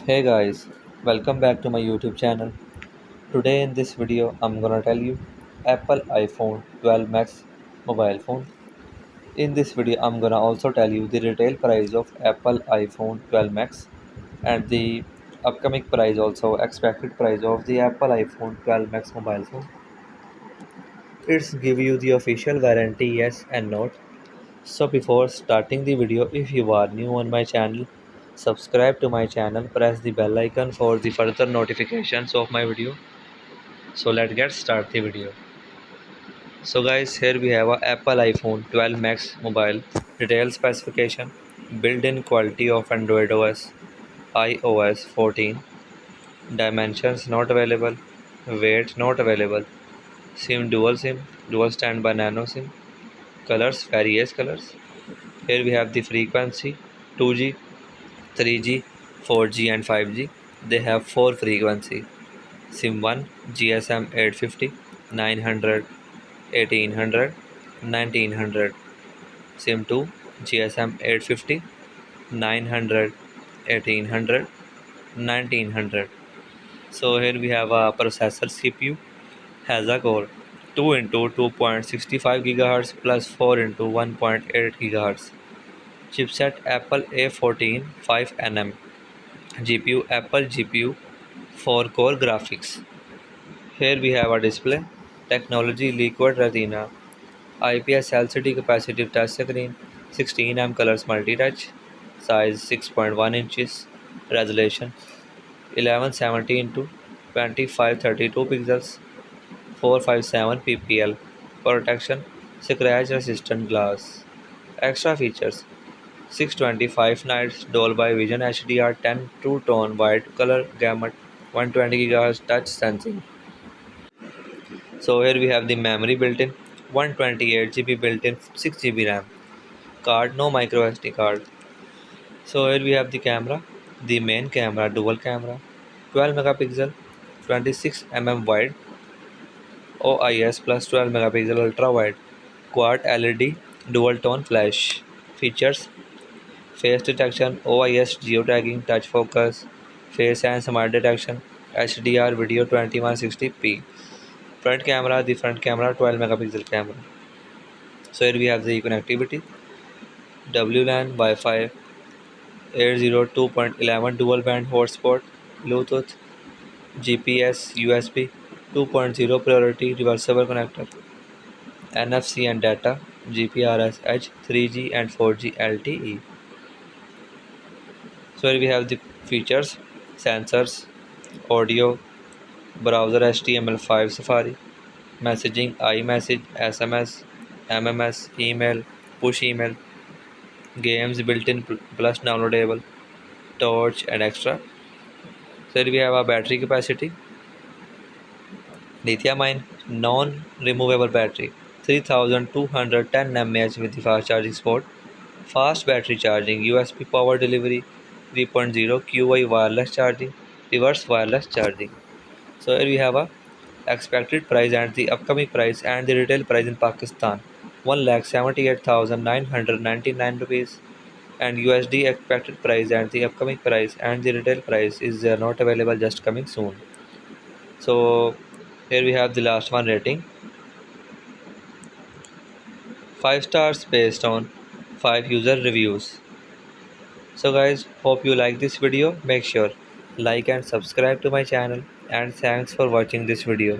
Hey guys, welcome back to my YouTube channel. Today in this video I'm gonna tell you Apple iPhone 12 Max mobile phone. In this video I'm gonna also tell you the retail price of Apple iPhone 12 Max and the upcoming price, also expected price of the Apple iPhone 12 Max mobile phone. It's give you the official warranty, yes and not. So before starting the video, if you are new on my channel, subscribe to my channel, press the bell icon for the further notifications of my video. So let's get start the video. So guys, here we have a Apple iPhone 12 Max mobile. Detail specification: built-in quality of Android OS, iOS 14. Dimensions not available. Weight not available. SIM dual SIM, dual standby nano SIM. Colors various colors. Here we have the frequency 2G, 3G, 4G and 5G. They have 4 frequency. SIM 1 GSM 850, 900, 1800, 1900. SIM 2 GSM 850, 900, 1800, 1900. So here we have a processor CPU has a core 2 into 2.65 GHz plus 4 into 1.8 GHz. Chipset Apple A14 5nm. GPU Apple GPU 4 core graphics. Here we have a display. Technology Liquid Retina. IPS LCD capacitive touch screen. 16 colors multi-touch. Size 6.1 inches. Resolution 1170 into 2532 pixels. 457 ppi. Protection scratch resistant glass. Extra features: 625 nits Dolby Vision HDR10 two-tone wide color gamut, 120 GHz touch sensing. So here we have the memory built-in, 128 GB built-in, 6 GB RAM. Card, no micro SD card. So here we have the camera, the main camera, dual camera, 12 megapixel, 26 wide, OIS plus 12 megapixel ultra wide, quad LED, dual tone flash. Features: face detection, OIS geotagging, touch focus, face and smart detection, HDR video 2160p. Front camera, the front camera 12 megapixel camera. So here we have the connectivity: WLAN, Wi-Fi, 802.11 dual band hotspot, Bluetooth, GPS, USB, 2.0 priority reversible connector, NFC and data, GPRS, H, 3G and 4G LTE. So here we have the features: sensors, audio, browser HTML5 Safari, messaging, iMessage, SMS, MMS, email, push email, games built-in plus downloadable, torch and extra. So here we have a battery capacity: lithium-ion non-removable battery, 3210 mAh with the fast charging support, fast battery charging, USB power delivery, 3.0 QI wireless charging, reverse wireless charging. So here we have a expected price and the upcoming price and the retail price in Pakistan: 1,78,999 rupees, and USD expected price and the upcoming price and the retail price is not available, just coming soon. So here we have the last one rating: 5 stars based on 5 user reviews. So guys, hope you like this video. Make sure like and subscribe to my channel, and thanks for watching this video.